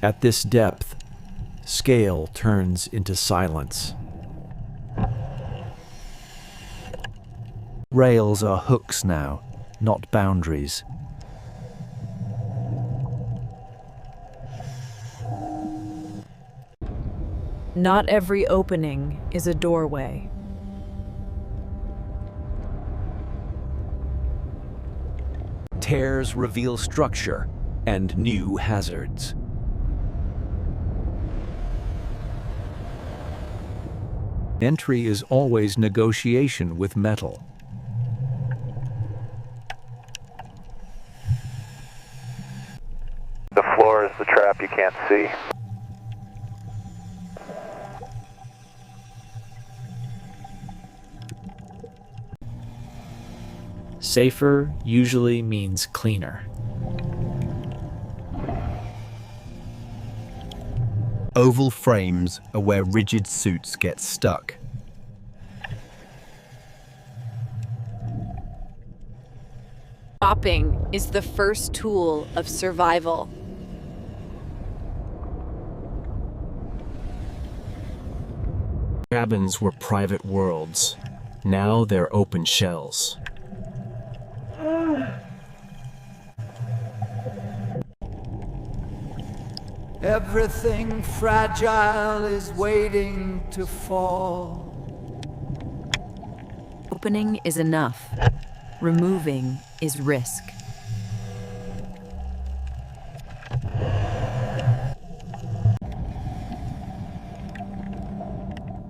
At this depth, scale turns into silence. Rails are hooks now, not boundaries. Not every opening is a doorway. Tears reveal structure and new hazards. Entry is always negotiation with metal. The floor is the trap you can't see. Safer usually means cleaner. Oval frames are where rigid suits get stuck. Chopping is the first tool of survival. Cabins were private worlds. Now they're open shells. Everything fragile is waiting to fall. Opening is enough. Removing is risk.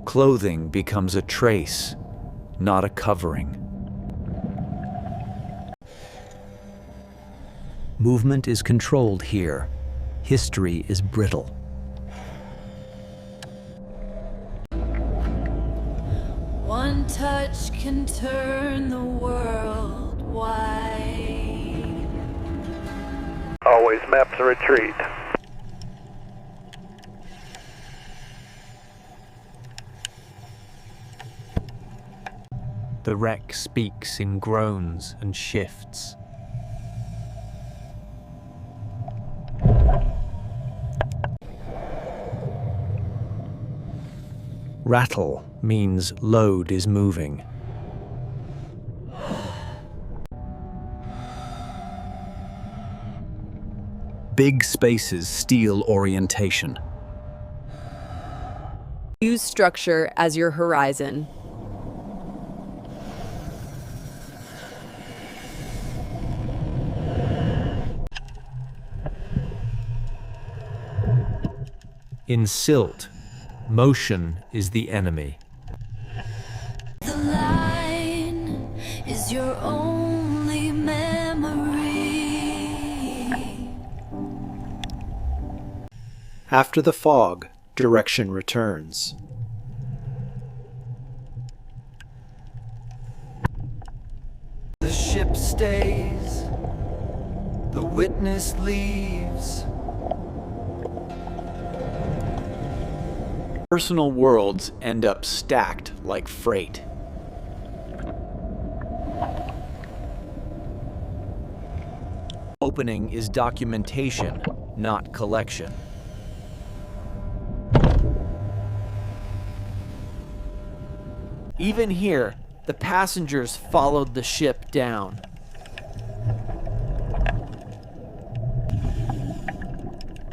Clothing becomes a trace, not a covering. Movement is controlled here. History is brittle. One touch can turn the world wide. Always maps a retreat. The wreck speaks in groans and shifts. Rattle means load is moving. Big spaces steal orientation. Use structure as your horizon. In silt, motion is the enemy. The line is your only memory. After the fog, direction returns. The ship stays, the witness leaves. Personal worlds end up stacked like freight. Opening is documentation, not collection. Even here, the passengers followed the ship down.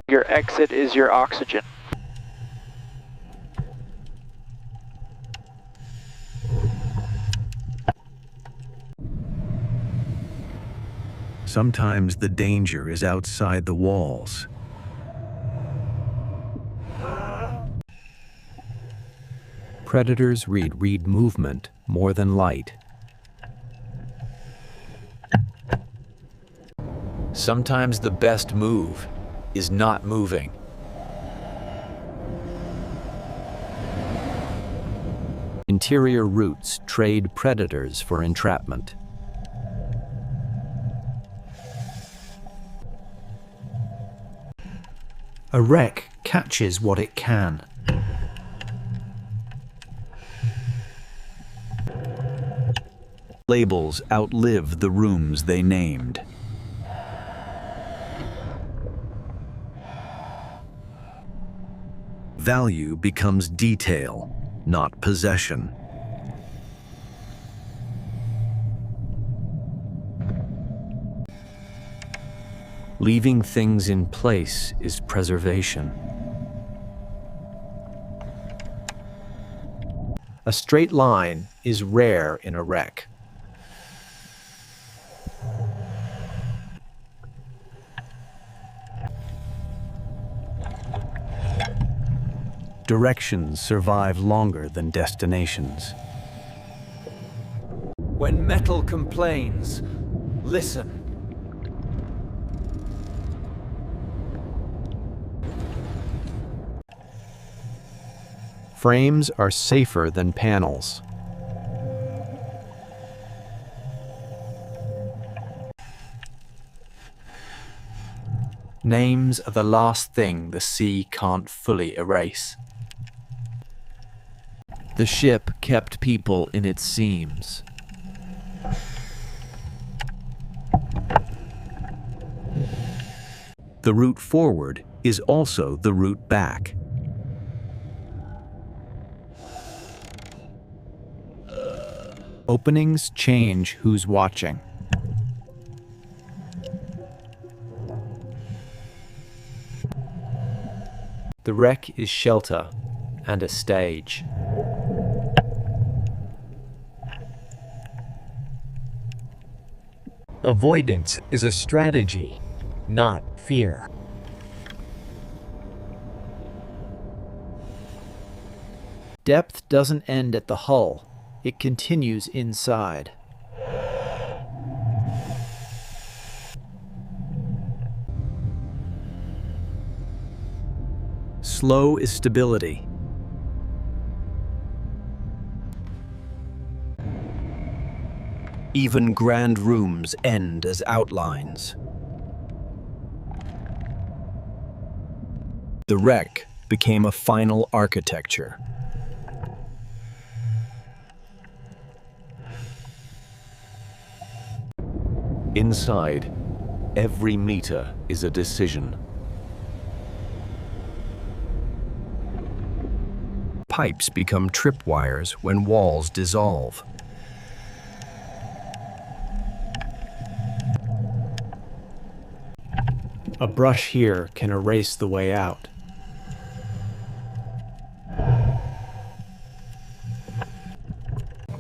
Your exit is your oxygen. Sometimes the danger is outside the walls. Predators read movement more than light. Sometimes the best move is not moving. Interior roots trade predators for entrapment. A wreck catches what it can. Labels outlive the rooms they named. Value becomes detail, not possession. Leaving things in place is preservation. A straight line is rare in a wreck. Directions survive longer than destinations. When metal complains, listen. Frames are safer than panels. Names are the last thing the sea can't fully erase. The ship kept people in its seams. The route forward is also the route back. Openings change who's watching. The wreck is shelter and a stage. Avoidance is a strategy, not fear. Depth doesn't end at the hull. It continues inside. Slow is stability. Even grand rooms end as outlines. The wreck became a final architecture. Inside, every meter is a decision. Pipes become tripwires when walls dissolve. A brush here can erase the way out.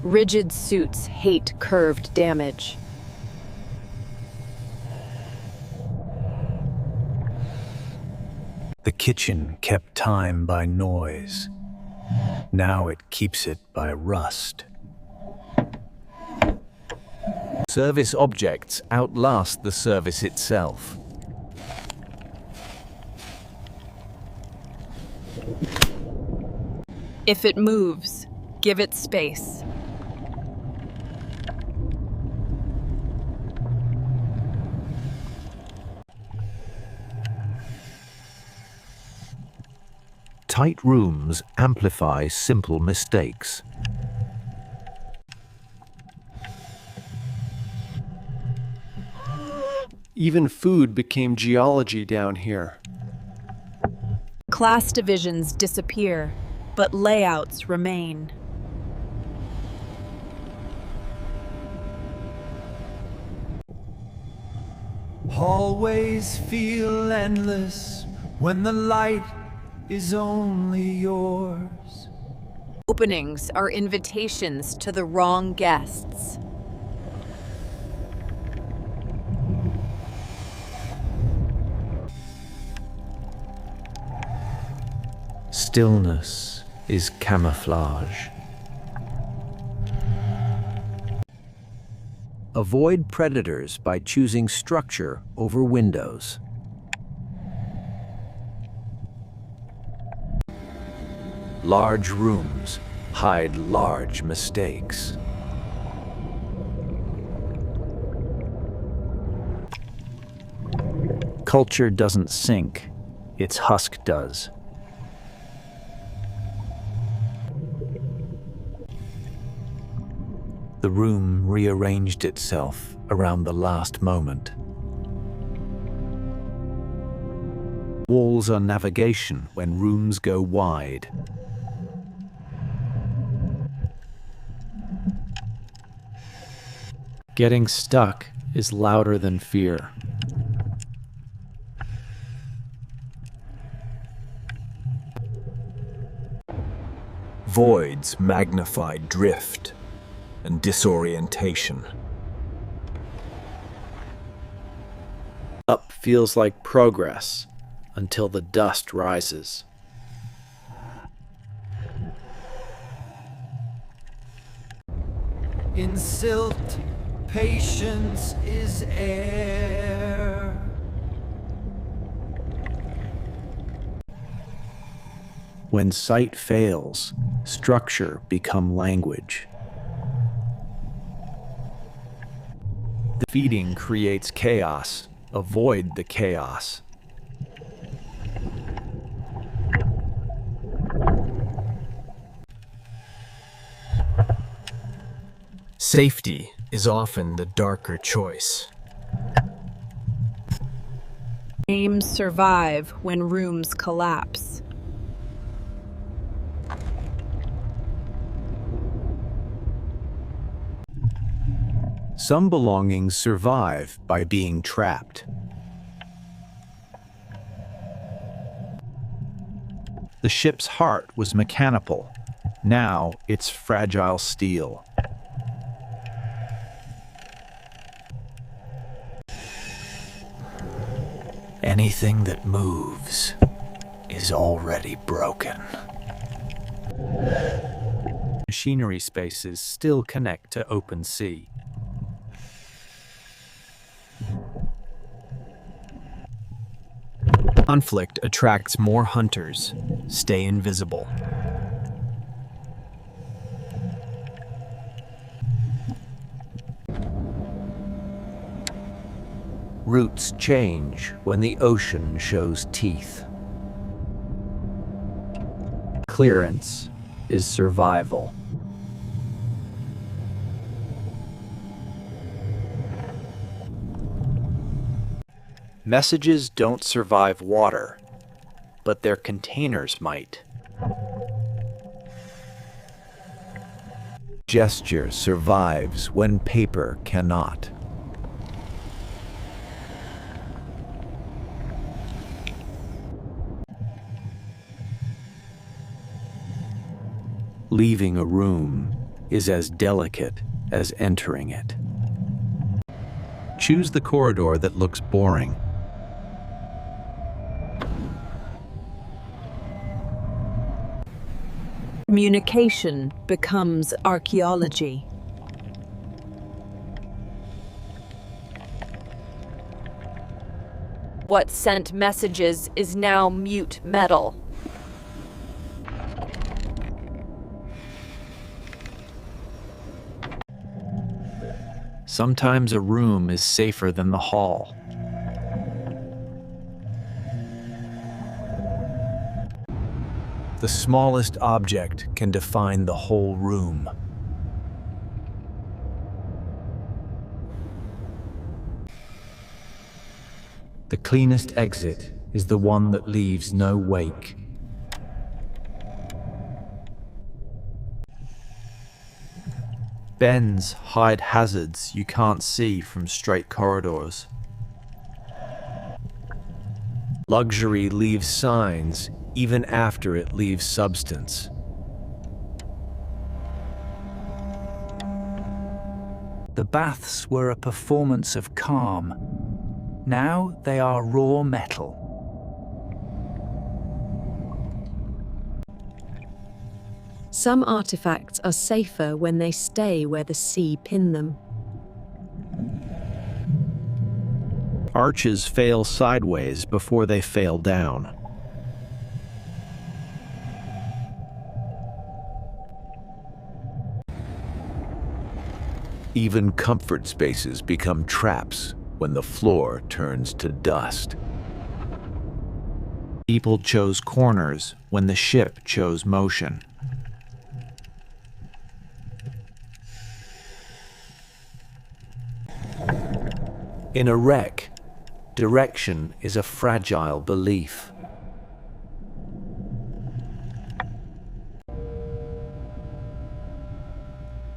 Rigid suits hate curved damage. The kitchen kept time by noise. Now it keeps it by rust. Service objects outlast the service itself. If it moves, give it space. Tight rooms amplify simple mistakes. Even food became geology down here. Class divisions disappear, but layouts remain. Hallways feel endless when the light is only yours. Openings are invitations to the wrong guests. Stillness is camouflage. Avoid predators by choosing structure over windows. Large rooms hide large mistakes. Culture doesn't sink, its husk does. The room rearranged itself around the last moment. Walls are navigation when rooms go wide. Getting stuck is louder than fear. Voids magnify drift and disorientation. Up feels like progress until the dust rises. In silt, patience is air. When sight fails, structure become language. The feeding creates chaos. Avoid the chaos. Safety is often the darker choice. Names survive when rooms collapse. Some belongings survive by being trapped. The ship's heart was mechanical. Now it's fragile steel. Anything that moves is already broken. Machinery spaces still connect to open sea. Conflict attracts more hunters. Stay invisible. Roots change when the ocean shows teeth. Clearance is survival. Messages don't survive water, but their containers might. Gesture survives when paper cannot. Leaving a room is as delicate as entering it. Choose the corridor that looks boring. Communication becomes archaeology. What sent messages is now mute metal. Sometimes a room is safer than the hall. The smallest object can define the whole room. The cleanest exit is the one that leaves no wake. Bends hide hazards you can't see from straight corridors. Luxury leaves signs even after it leaves substance. The baths were a performance of calm. Now they are raw metal. Some artifacts are safer when they stay where the sea pinned them. Arches fail sideways before they fail down. Even comfort spaces become traps when the floor turns to dust. People chose corners when the ship chose motion. In a wreck, direction is a fragile belief.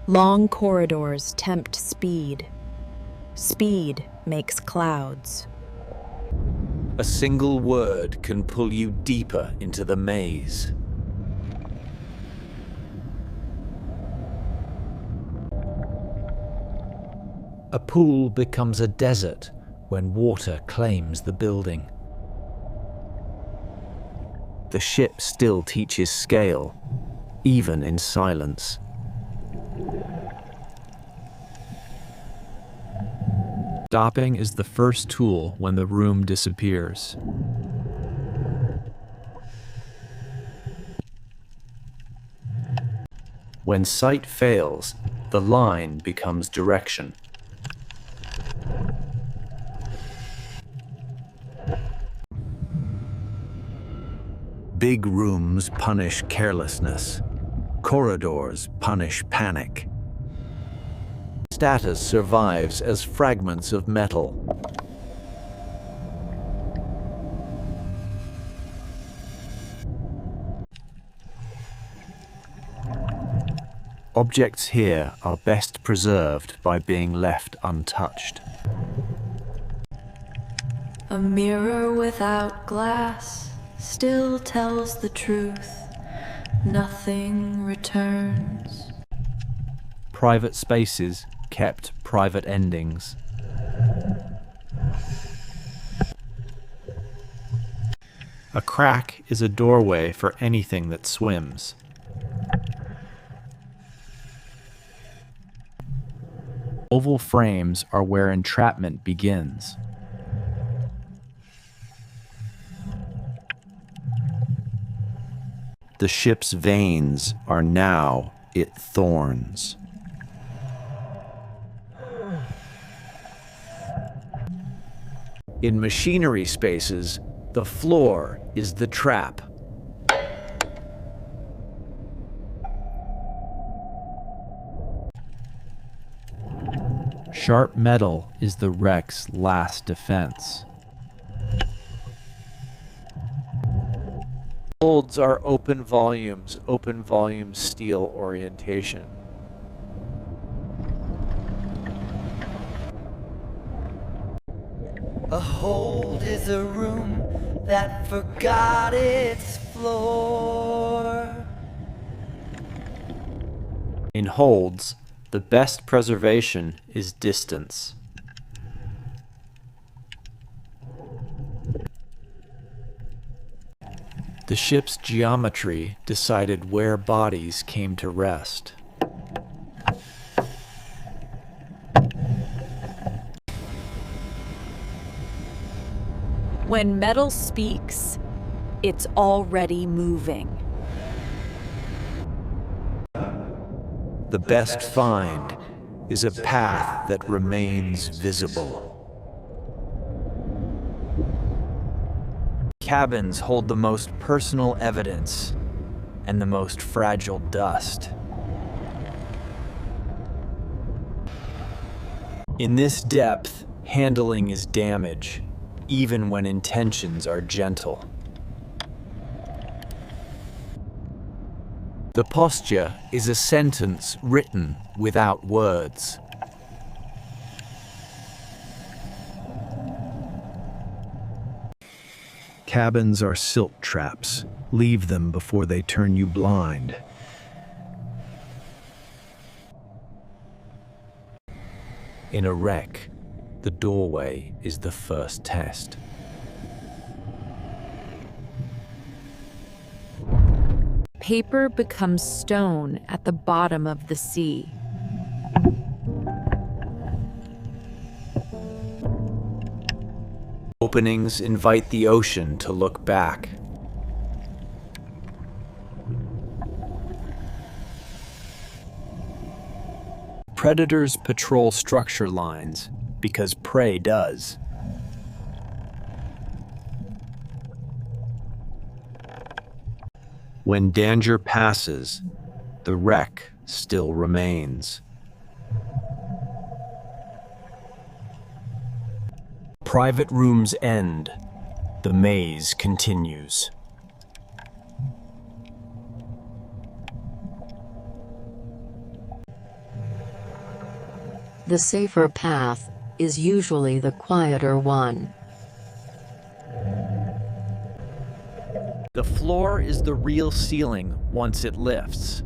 Long corridors tempt speed. Speed makes clouds. A single word can pull you deeper into the maze. A pool becomes a desert when water claims the building. The ship still teaches scale, even in silence. Stopping is the first tool when the room disappears. When sight fails, the line becomes direction. Big rooms punish carelessness. Corridors punish panic. Status survives as fragments of metal. Objects here are best preserved by being left untouched. A mirror without glass still tells the truth. Nothing returns. Private spaces kept private endings. A crack is a doorway for anything that swims. Oval frames are where entrapment begins. The ship's vanes are now its thorns. In machinery spaces, the floor is the trap. Sharp metal is the wreck's last defense. Molds are open volume steel orientation. A hold is a room that forgot its floor. In holds, the best preservation is distance. The ship's geometry decided where bodies came to rest. When metal speaks, it's already moving. The best find is a path that remains visible. Cabins hold the most personal evidence and the most fragile dust. In this depth, handling is damage, even when intentions are gentle. The posture is a sentence written without words. Cabins are silt traps. Leave them before they turn you blind. In a wreck, the doorway is the first test. Paper becomes stone at the bottom of the sea. Openings invite the ocean to look back. Predators patrol structure lines because prey does. When danger passes, the wreck still remains. Private rooms end. The maze continues. The safer path is usually the quieter one. The floor is the real ceiling once it lifts.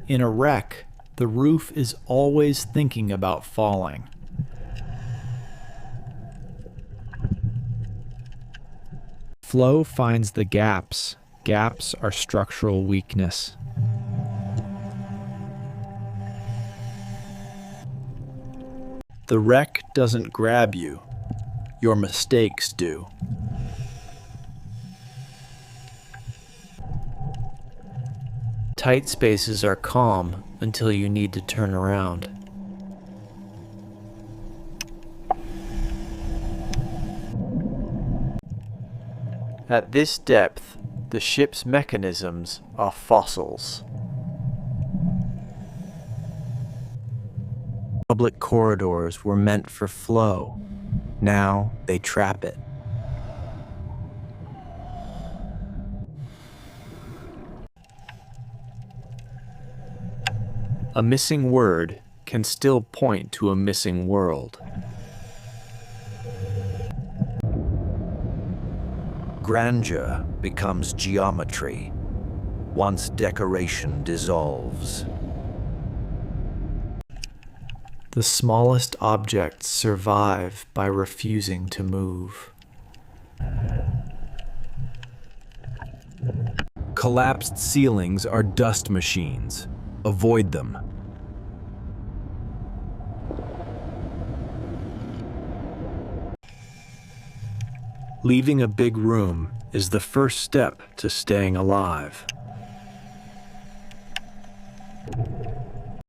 In a wreck, the roof is always thinking about falling. Flow finds the gaps. Gaps are structural weakness. The wreck doesn't grab you. Your mistakes do. Tight spaces are calm until you need to turn around. At this depth, the ship's mechanisms are fossils. Public corridors were meant for flow. Now they trap it. A missing word can still point to a missing world. Grandeur becomes geometry once decoration dissolves. The smallest objects survive by refusing to move. Collapsed ceilings are dust machines. Avoid them. Leaving a big room is the first step to staying alive.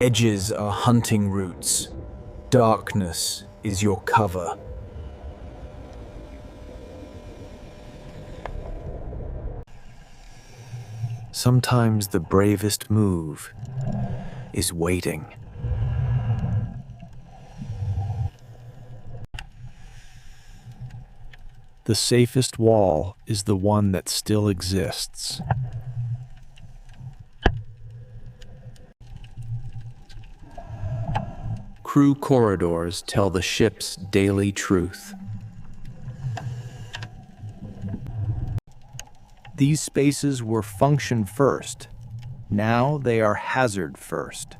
Edges are hunting routes. Darkness is your cover. Sometimes the bravest move is waiting. The safest wall is the one that still exists. Crew corridors tell the ship's daily truth. These spaces were function first. Now they are hazard first.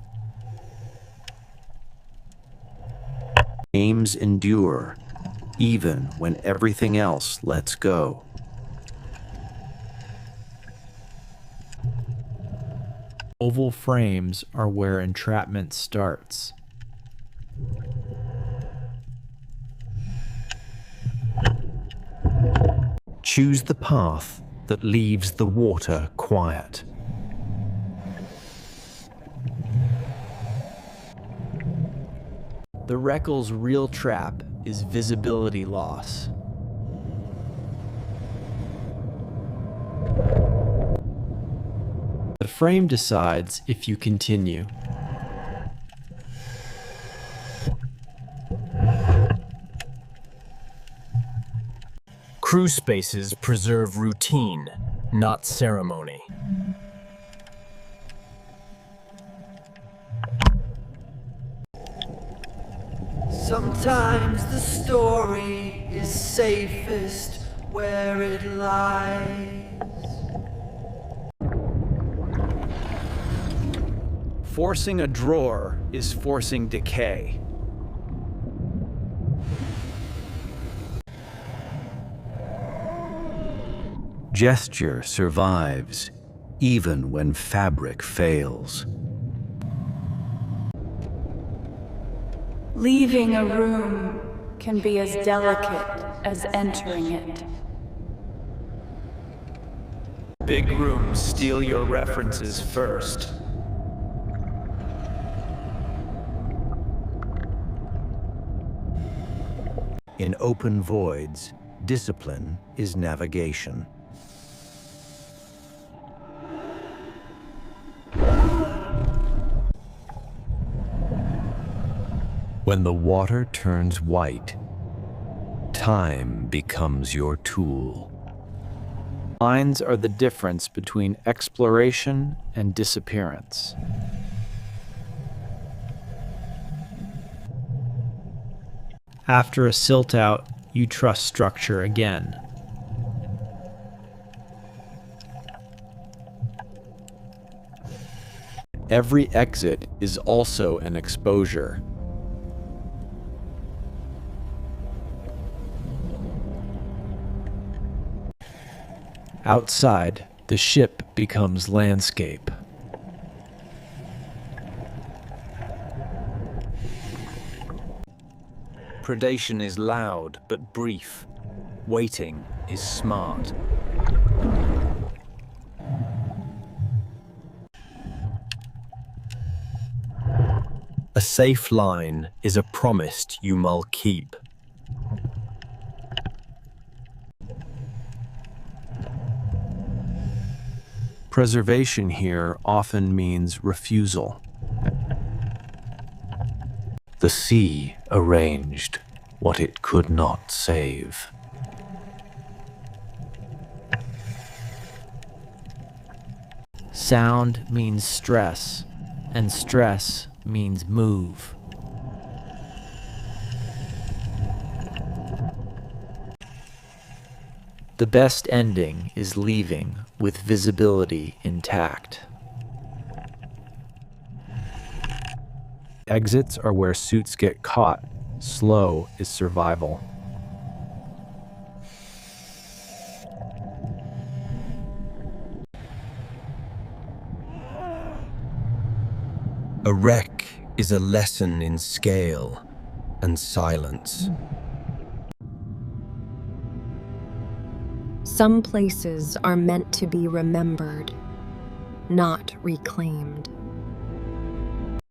Aims endure, even when everything else lets go. Oval frames are where entrapment starts. Choose the path that leaves the water quiet. The Reckl's real trap is visibility loss. The frame decides if you continue. Crew spaces preserve routine, not ceremony. Sometimes the story is safest where it lies. Forcing a drawer is forcing decay. Gesture survives, even when fabric fails. Leaving a room can be as delicate as entering it. Big rooms steal your references first. In open voids, discipline is navigation. When the water turns white, time becomes your tool. Lines are the difference between exploration and disappearance. After a silt out, you trust structure again. Every exit is also an exposure. Outside, the ship becomes landscape. Predation is loud but brief. Waiting is smart. A safe line is a promised you will keep. Preservation here often means refusal. The sea arranged what it could not save. Sound means stress, and stress means move. The best ending is leaving with visibility intact. Exits are where suits get caught. Slow is survival. A wreck is a lesson in scale and silence. Some places are meant to be remembered, not reclaimed.